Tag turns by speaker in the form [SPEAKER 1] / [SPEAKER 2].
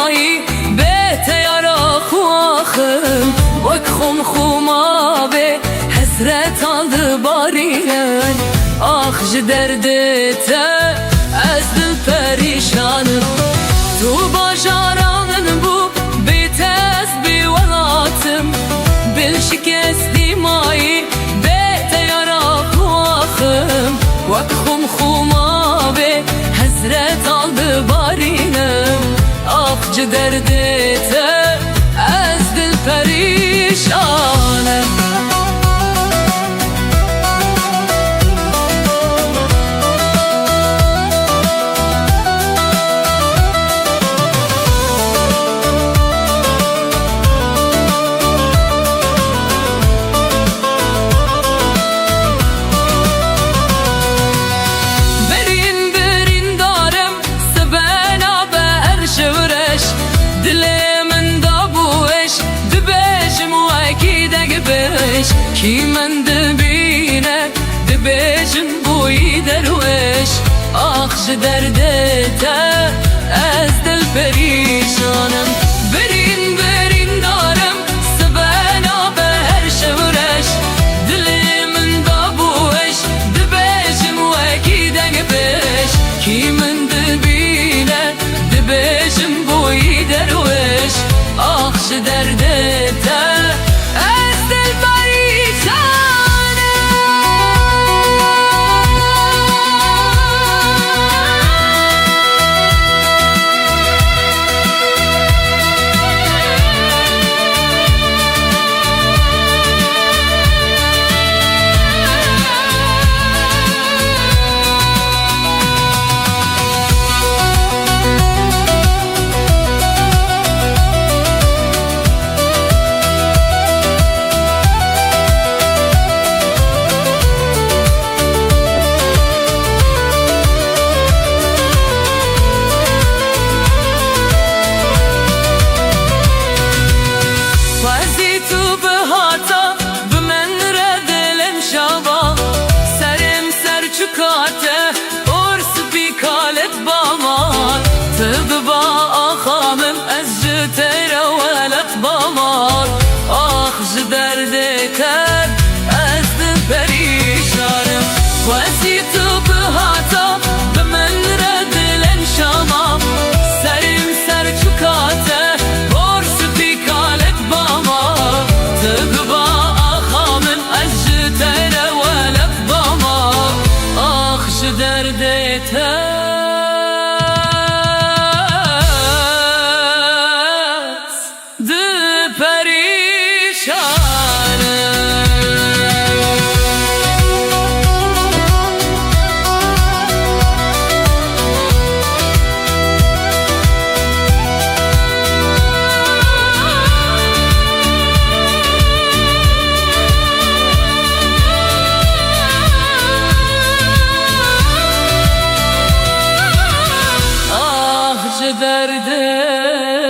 [SPEAKER 1] مایی بیت یارا خواخم وک خم خما به حسرت آلد بارینن آخ جدردت از دل پریشانم تو باجاران بو بیت از بیولاتم بل شکستی مایی بیت یارا خواخم وک خم خما به حسرت آلد بارینم آخ جدردت از دل پریشانم کی من دبینه دبیجم بوی درویش آخ دردت از دل پریشانم برین برین دارم سبنا به هر شورش دل من دابوش دبیجم وکی دگبیش کی من دبینه دبیجم بوی درویش آخ دردت
[SPEAKER 2] دردت